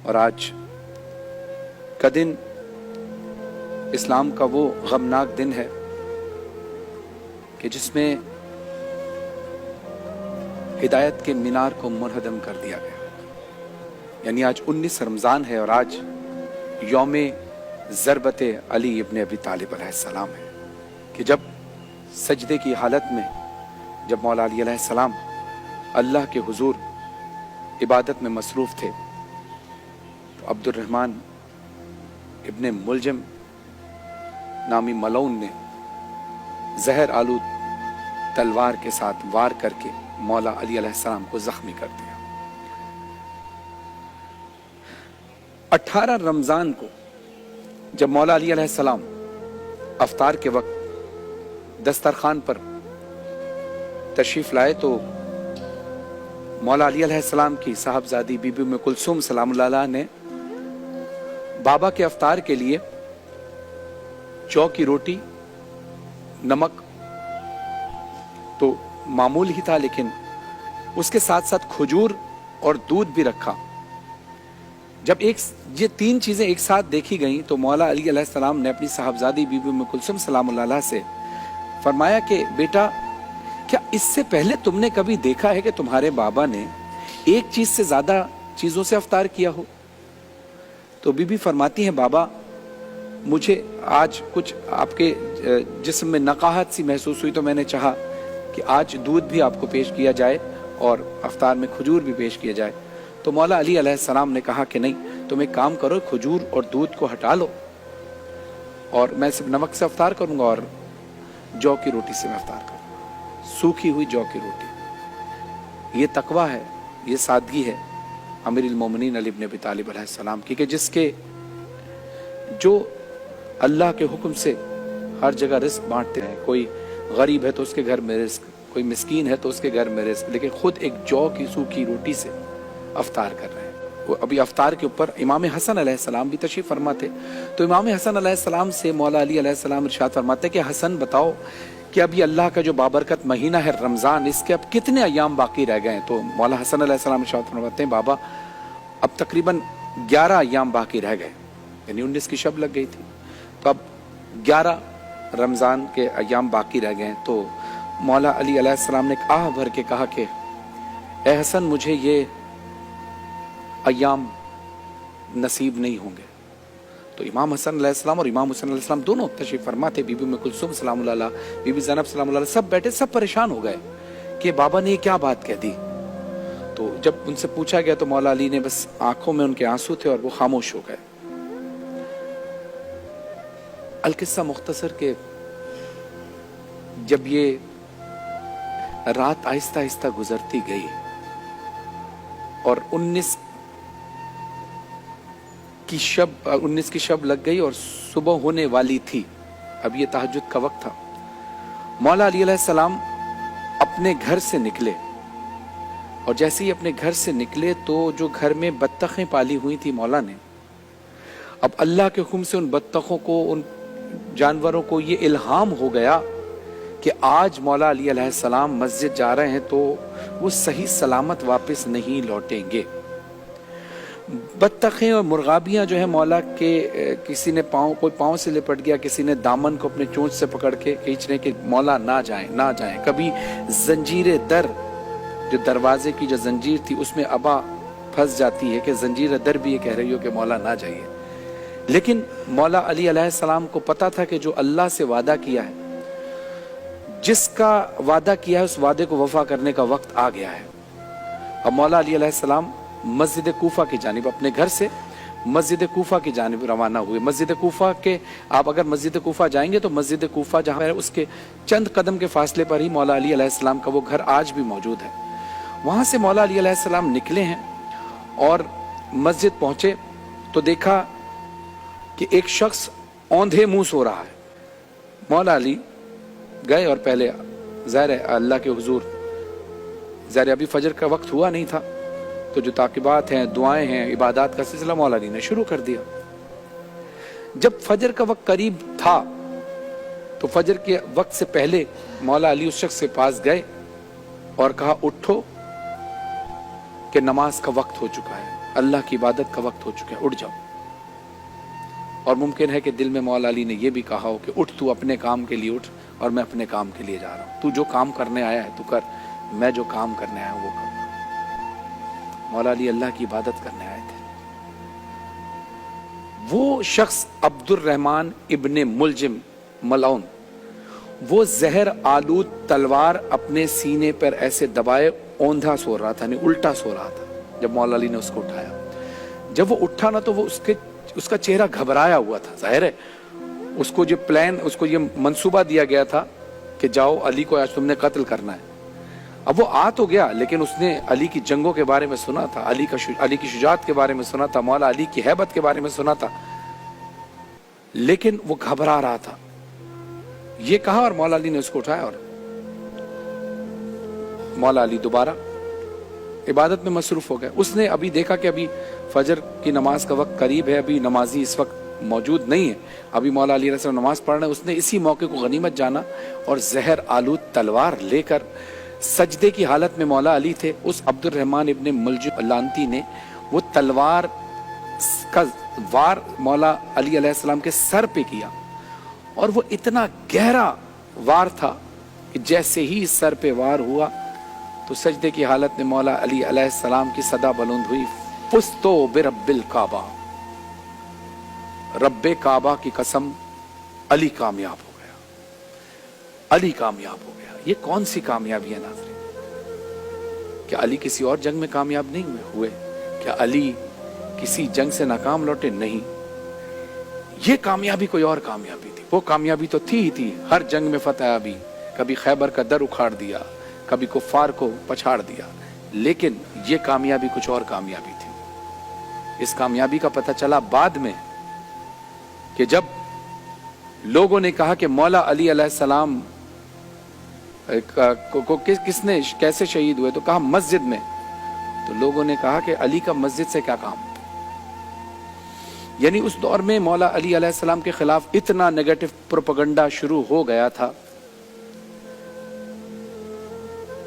اور آج کا دن اسلام کا وہ غمناک دن ہے کہ جس میں ہدایت کے مینار کو منہدم کر دیا گیا. یعنی آج 19 رمضان ہے اور آج یوم ضربت علی ابن ابی طالب علیہ السلام ہے کہ جب سجدے کی حالت میں جب مولا علی علیہ السلام اللہ کے حضور عبادت میں مصروف تھے تو عبد الرحمن ابن ملجم نامی ملعون نے زہر آلود تلوار کے ساتھ وار کر کے مولا علی علیہ السلام کو زخمی کر دیا. 18 رمضان کو جب مولا علی علیہ السلام افطار کے وقت دسترخوان پر تشریف لائے تو مولا علی علیہ السلام کی صاحبزادی بی بی ام کلثوم سلام اللہ علیہ نے بابا کے افطار کے لیے جو کی روٹی، نمک تو معمول ہی تھا لیکن اس کے ساتھ ساتھ کھجور اور دودھ بھی رکھا. جب یہ 3 چیزیں ایک ساتھ دیکھی گئیں تو مولا علی علیہ السلام نے اپنی صاحبزادی بی بی ام کلثوم سلام اللہ علیہ سے فرمایا کہ بیٹا کیا اس سے پہلے تم نے کبھی دیکھا ہے کہ تمہارے بابا نے ایک چیز سے زیادہ چیزوں سے افطار کیا ہو؟ تو بی بی فرماتی ہیں بابا مجھے آج کچھ آپ کے جسم میں نقاہت سی محسوس ہوئی تو میں نے چاہا کہ آج دودھ بھی آپ کو پیش کیا جائے اور افطار میں کھجور بھی پیش کیا جائے. تو مولا علی علیہ السلام نے کہا کہ نہیں، تم ایک کام کرو، کھجور اور دودھ کو ہٹا لو اور میں صرف نمک سے افطار کروں گا اور جو کی روٹی سے میں افطار کروں گا، سوکھی ہوئی جو کی روٹی. یہ تقویٰ ہے، یہ سادگی ہے امیر المومنین علی ابن ابی طالب علیہ السلام کی کہ جس کے جو اللہ کے حکم سے ہر جگہ رزق بانٹتے ہیں. کوئی غریب ہے تو اس کے گھر میں رزق، کوئی مسکین ہے تو اس کے گھر میں رزق، لیکن خود ایک جو کی سوکھی روٹی سے افطار کر رہے ہیں. وہ ابھی افطار کے اوپر امام حسن علیہ السلام بھی تشریف فرما تھے تو امام حسن علیہ السلام سے مولا علی علیہ السلام ارشاد فرماتے کہ حسن بتاؤ کہ اب یہ اللہ کا جو بابرکت مہینہ ہے رمضان، اس کے اب کتنے ایام باقی رہ گئے ہیں؟ تو مولا حسن علیہ السلام ارشاد فرماتے ہیں بابا اب تقریباً 11 ایام باقی رہ گئے، یعنی 19 کی شب لگ گئی تھی تو اب 11 رمضان کے ایام باقی رہ گئے ہیں. تو مولا علی علیہ السلام نے ایک آہ بھر کے کہا کہ اے حسن مجھے یہ ایام نصیب نہیں ہوں گے. تو امام حسن علیہ السلام اور امام حسین علیہ السلام دونوں تشریف فرما تھے، بی بی ام کلثوم سلام اللہ علیہ، بی بی زینب سلام اللہ علیہ، سب بیٹھے، سب پریشان ہو گئے کہ بابا نے یہ کیا بات کہہ دی. تو جب ان سے پوچھا گیا تو مولا علی نے بس آنکھوں میں ان کے آنسو تھے اور وہ خاموش ہو گئے. القصہ مختصر کہ جب یہ رات آہستہ آہستہ گزرتی گئی اور 19 کی شب لگ گئی اور صبح ہونے والی تھی، اب یہ تہجد کا وقت تھا. مولا علی علیہ السلام اپنے گھر سے نکلے اور جیسے ہی اپنے گھر سے نکلے تو جو گھر میں بطخیں پالی ہوئی تھی مولا نے، اب اللہ کے حکم سے ان بطخوں کو، ان جانوروں کو یہ الہام ہو گیا کہ آج مولا علی علیہ السلام مسجد جا رہے ہیں تو وہ صحیح سلامت واپس نہیں لوٹیں گے. بطخیں اور مرغابیاں جو ہیں مولا کے، کسی نے کوئی پاؤں سے لپٹ گیا، کسی نے دامن کو اپنے چونچ سے پکڑ کے کھینچ رہے کہ مولا نہ جائیں نہ جائیں. کبھی زنجیر در، جو دروازے کی جو زنجیر تھی اس میں ابا پھنس جاتی ہے کہ زنجیر در بھی یہ کہہ رہی ہو کہ مولا نہ جائیے. لیکن مولا علی علیہ السلام کو پتا تھا کہ جو اللہ سے وعدہ کیا ہے، جس کا وعدہ کیا ہے اس وعدے کو وفا کرنے کا وقت آ گیا ہے. اب مولا علی علیہ السلام مسجد کوفہ کی جانب، اپنے گھر سے مسجد کوفہ کی جانب روانہ ہوئے. مسجد کوفہ کے، آپ اگر مسجد کوفہ جائیں گے تو مسجد کوفہ جہاں ہے اس کے چند قدم کے فاصلے پر ہی مولا علی علیہ السلام کا وہ گھر آج بھی موجود ہے. وہاں سے مولا علی علیہ السلام نکلے ہیں اور مسجد پہنچے تو دیکھا کہ ایک شخص اوندھے منہ سو رہا ہے. مولا علی گئے اور پہلے ظاہر ہے اللہ کے حضور، ظاہر ابھی فجر کا وقت ہوا نہیں تھا تو جو تعقیبات ہیں، دعائیں ہیں، عبادات کا سلسلہ مولا علی نے شروع کر دیا. جب فجر کا وقت قریب تھا تو فجر کے وقت سے پہلے مولا علی اس شخص کے پاس گئے اور کہا اٹھو کہ نماز کا وقت ہو چکا ہے. اللہ کی عبادت کا وقت ہو چکا ہے، اٹھ جاؤ۔ اور ممکن ہے کہ دل میں مولا علی نے یہ بھی کہا ہو کہ اٹھ، تو اپنے کام کے لیے اٹھ اور میں اپنے کام کے لیے جا رہا ہوں، تو جو کام کرنے آیا ہے تو کر، میں جو کام کرنے آیا ہوں وہ کروں۔ مولا علی اللہ کی عبادت کرنے آئے تھے۔ وہ شخص عبد الرحمن ابن ملجم ملعون، وہ زہر آلود تلوار اپنے سینے پر ایسے دبائے اوندھا سو رہا تھا، یعنی الٹا سو رہا تھا جب مولا علی نے اس کو اٹھایا۔ جب وہ اٹھا نا تو وہ اس کا چہرہ گھبرایا ہوا تھا، ظاہر ہے اس کو جو پلان، اس کو یہ منصوبہ دیا گیا تھا کہ جاؤ علی کو آج تم نے قتل کرنا ہے۔ اب وہ آ تو گیا لیکن اس نے علی کی جنگوں کے بارے میں سنا تھا، علی کی شجاعت کے بارے میں سنا تھا، مولا علی کی ہیبت کے بارے میں سنا تھا، لیکن وہ گھبرا رہا تھا۔ یہ کہا اور مولا علی نے اس کو اٹھایا اور مولا علی دوبارہ عبادت میں مصروف ہو گئے۔ اس نے ابھی دیکھا کہ ابھی فجر کی نماز کا وقت قریب ہے، ابھی نمازی اس وقت موجود نہیں ہے، ابھی مولا علی علیہ السلام نماز پڑھ رہے ہیں۔ اس نے اسی موقع کو غنیمت جانا اور زہر آلود تلوار لے کر سجدے کی حالت میں مولا علی تھے، اس عبد الرحمن ابن ملجم لانتی نے وہ تلوار کا وار مولا علی علیہ السلام کے سر پہ کیا، اور وہ اتنا گہرا وار تھا کہ جیسے ہی سر پہ وار ہوا تو سجدے کی حالت میں مولا علی علیہ السلام کی صدا بلند ہوئی، فزتو برب الکعبہ، رب کعبہ کی قسم علی کامیاب ہو گیا، علی کامیاب ہو گیا۔ یہ کون سی کامیابی ہے ناظرین؟ کیا علی کسی اور جنگ میں کامیاب نہیں ہوئے؟ کیا علی کسی جنگ سے ناکام لوٹے؟ نہیں، یہ کامیابی کوئی اور کامیابی تھی۔ وہ کامیابی تو تھی ہی تھی، ہر جنگ میں فتح یابی، کبھی خیبر کا در اکھاڑ دیا، کبھی کفار کو پچھاڑ دیا، لیکن یہ کامیابی کچھ اور کامیابی تھی۔ اس کامیابی کا پتہ چلا بعد میں کہ جب لوگوں نے کہا کہ مولا علی علیہ السلام کو کس نے کیسے شہید ہوئے، تو کہا مسجد میں، تو لوگوں نے کہا کہ علی کا مسجد سے کیا کام؟ یعنی اس دور میں مولا علی علیہ السلام کے خلاف اتنا نیگیٹو پروپیگنڈا شروع ہو گیا تھا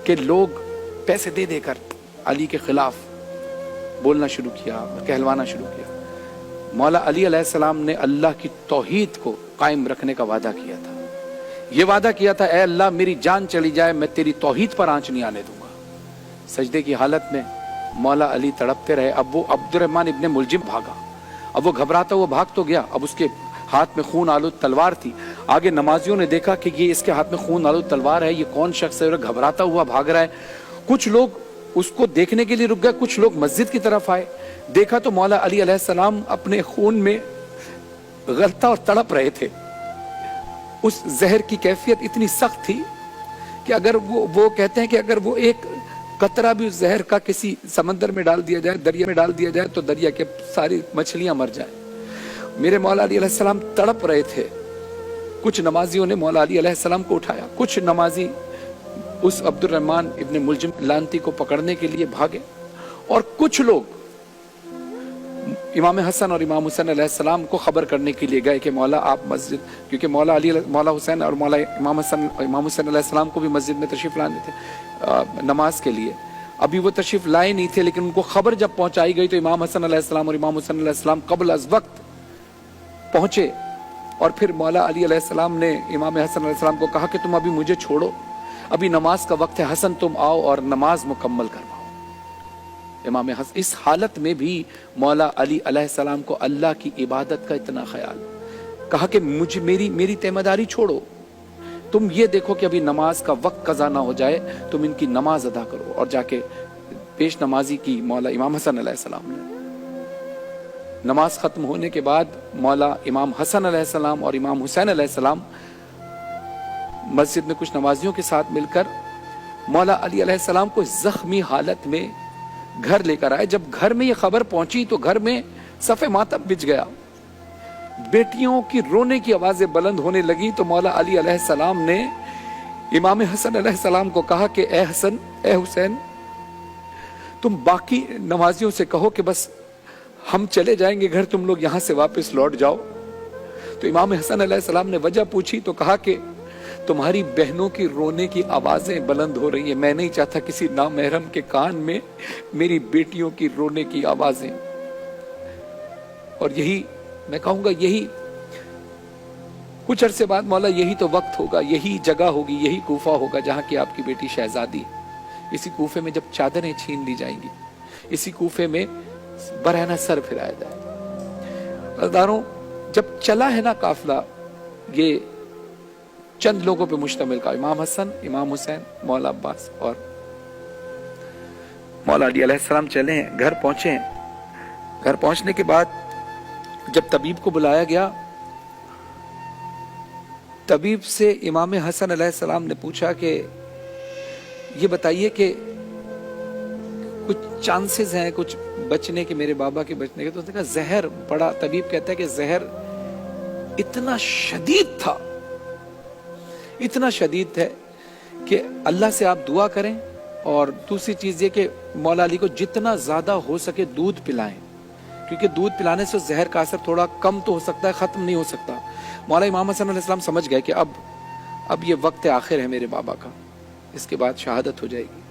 کہ لوگ پیسے دے دے کر علی کے خلاف بولنا شروع کیا، کہلوانا شروع کیا۔ مولا علی علیہ السلام نے اللہ کی توحید کو قائم رکھنے کا وعدہ کیا تھا، یہ وعدہ کیا تھا اے اللہ میری جان چلی جائے میں تیری توحید پر آنچ نہیں آنے دوں گا۔ سجدے کی حالت میں مولا علی تڑپتے رہے۔ اب وہ عبد الرحمن ابن ملجم بھاگا، اب وہ گھبراتا ہوا بھاگ تو گیا، اب اس کے ہاتھ میں خون آلود تلوار تھی۔ آگے نمازیوں نے دیکھا کہ یہ اس کے ہاتھ میں خون آلود تلوار ہے، یہ کون شخص ہے؟ گھبراتا ہوا بھاگ رہا ہے۔ کچھ لوگ اس کو دیکھنے کے لیے رک گئے، کچھ لوگ مسجد کی طرف آئے، دیکھا تو مولا علی علیہ السلام اپنے خون میں غلطا اور تڑپ رہے تھے۔ اس زہر کی کیفیت اتنی سخت تھی کہ اگر وہ کہتے ہیں کہ اگر وہ ایک قطرہ بھی اس زہر کا کسی سمندر میں ڈال دیا جائے، دریا میں ڈال دیا جائے تو دریا کے ساری مچھلیاں مر جائیں۔ میرے مولا علی علیہ السلام تڑپ رہے تھے۔ کچھ نمازیوں نے مولا علی علیہ السلام کو اٹھایا، کچھ نمازی اس عبد الرحمن ابن ملجم لانتی کو پکڑنے کے لیے بھاگے، اور کچھ لوگ امام حسن اور امام حسین علیہ السلام کو خبر کرنے کے لیے گئے کہ مولا آپ مسجد، کیونکہ مولا حسین اور مولا امام حسین علیہ السلام کو بھی مسجد میں تشریف لانے تھے نماز کے لیے۔ ابھی وہ تشریف لائے نہیں تھے، لیکن ان کو خبر جب پہنچائی گئی تو امام حسن علیہ السلام اور امام حسین علیہ السلام قبل از وقت پہنچے، اور پھر مولا علی علیہ السلام نے امام حسن علیہ السلام کو کہا کہ تم ابھی مجھے چھوڑو، ابھی نماز کا وقت ہے، حسن تم آؤ اور نماز مکمل کرواؤ۔ امام حسن اس حالت میں بھی مولا علی علیہ السلام کو اللہ کی عبادت کا اتنا خیال، کہا کہ میری ذمہ داری چھوڑو، تم یہ دیکھو کہ ابھی نماز کا وقت قضا نہ ہو جائے، تم ان کی نماز ادا کرو۔ اور جا کے پیش نمازی کی مولا امام حسن علیہ السلام نے۔ نماز ختم ہونے کے بعد مولا امام حسن علیہ السلام اور امام حسین علیہ السلام مسجد میں کچھ نمازیوں کے ساتھ مل کر مولا علی علیہ السلام کو زخمی حالت میں گھر لے کر آئے۔ جب گھر میں یہ خبر پہنچی تو گھر میں صف ماتم بچ گیا، بیٹیوں کی رونے کی آوازیں بلند ہونے لگی۔ تو مولا علی علیہ السلام نے امام حسن علیہ السلام کو کہا کہ اے حسن، اے حسین، تم باقی نمازیوں سے کہو کہ بس ہم چلے جائیں گے گھر، تم لوگ یہاں سے واپس لوٹ جاؤ۔ تو امام حسن علیہ السلام نے وجہ پوچھی تو کہا کہ تمہاری بہنوں کی رونے کی آوازیں بلند ہو رہی ہیں. میں نہیں چاہتا کسی نامحرم کے کان میں میری بیٹیوں کی رونے کی آوازیں. اور یہی میں کہوں گا، یہی کچھ عرصے بعد مولا یہی تو وقت ہوگا، یہی جگہ ہوگی، یہی کوفہ ہوگا جہاں کی آپ کی بیٹی شہزادی. اسی کوفے میں جب چادریں چھین لی جائیں گی، اسی کوفے میں برہنہ سر پھرایا جائے گا. عزیزانو، جب چلا ہے نا قافلہ، یہ چند لوگوں پہ مشتمل کا، امام حسن، امام حسین، مولا عباس اور مولا علی علیہ السلام چلے ہیں، گھر پہنچے ہیں. گھر پہنچنے کے بعد جب طبیب کو بلایا گیا، طبیب سے امام حسن علیہ السلام نے پوچھا کہ یہ بتائیے کہ کچھ چانسز ہیں کچھ بچنے کے، میرے بابا کے بچنے کے. تو اس نے کہا زہر بڑا، طبیب کہتا ہے کہ زہر اتنا شدید تھا، اتنا شدید ہے کہ اللہ سے آپ دعا کریں. اور دوسری چیز یہ کہ مولا علی کو جتنا زیادہ ہو سکے دودھ پلائیں، کیونکہ دودھ پلانے سے زہر کا اثر تھوڑا کم تو ہو سکتا ہے، ختم نہیں ہو سکتا. مولا امام حسن علیہ السلام سمجھ گئے کہ اب یہ وقت آخر ہے میرے بابا کا، اس کے بعد شہادت ہو جائے گی.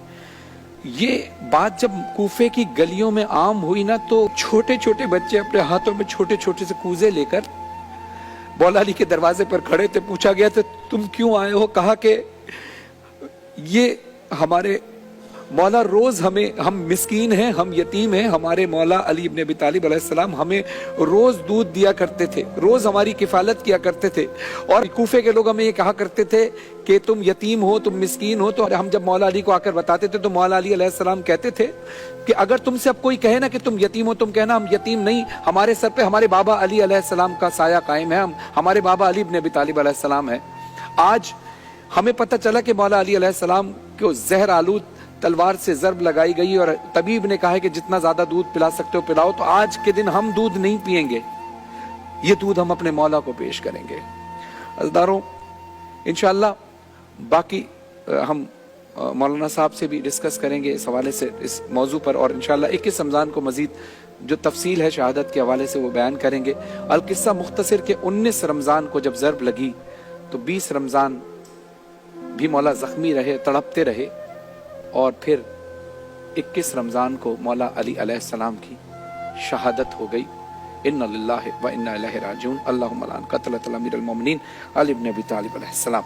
یہ بات جب کوفے کی گلیوں میں عام ہوئی نا، تو چھوٹے چھوٹے بچے اپنے ہاتھوں میں چھوٹے چھوٹے سے کوزے لے کر مولا علی کے دروازے پر کھڑے تھے. پوچھا گیا تھا تم کیوں آئے ہو؟ کہا کہ یہ ہمارے مولا روز ہم مسکین ہیں، ہم یتیم ہیں، ہمارے مولا علی ابن ابی طالب علیہ السلام ہمیں روز دودھ دیا کرتے تھے، روز ہماری کفالت کیا کرتے تھے. اور کوفے کے لوگ ہمیں یہ کہا کرتے تھے کہ تم یتیم ہو، تم مسکین ہو. تو ہم جب مولا علی کو آ کر بتاتے تھے تو مولا علی علیہ السلام کہتے تھے کہ اگر تم سے اب کوئی کہے نا کہ تم یتیم ہو، تم کہنا ہم یتیم نہیں، ہمارے سر پہ ہمارے بابا علی علیہ السلام کا سایہ قائم ہے، ہمارے بابا علی ابن ابی طالب علیہ السلام ہے. آج ہمیں پتہ چلا کہ مولا علی علیہ السلام کو زہر آلود تلوار سے ضرب لگائی گئی، اور طبیب نے کہا ہے کہ جتنا زیادہ دودھ پلا سکتے ہو پلاؤ. تو آج کے دن ہم دودھ نہیں پیئیں گے، یہ دودھ ہم اپنے مولا کو پیش کریں گے. عزیزانو، انشاءاللہ باقی ہم مولانا صاحب سے بھی ڈسکس کریں گے اس حوالے سے، اس موضوع پر. اور انشاءاللہ 21 رمضان کو مزید جو تفصیل ہے شہادت کے حوالے سے وہ بیان کریں گے. القصہ مختصر کہ 19 رمضان کو جب ضرب لگی تو 20 رمضان بھی مولا زخمی رہے، تڑپتے رہے. اور پھر 21 رمضان کو مولا علی علیہ السلام کی شہادت ہو گئی. انا للہ و انا الیہ راجعون. اللہم لعن قتلۃ الامیر المومنین علی ابن ابی طالب علیہ السلام.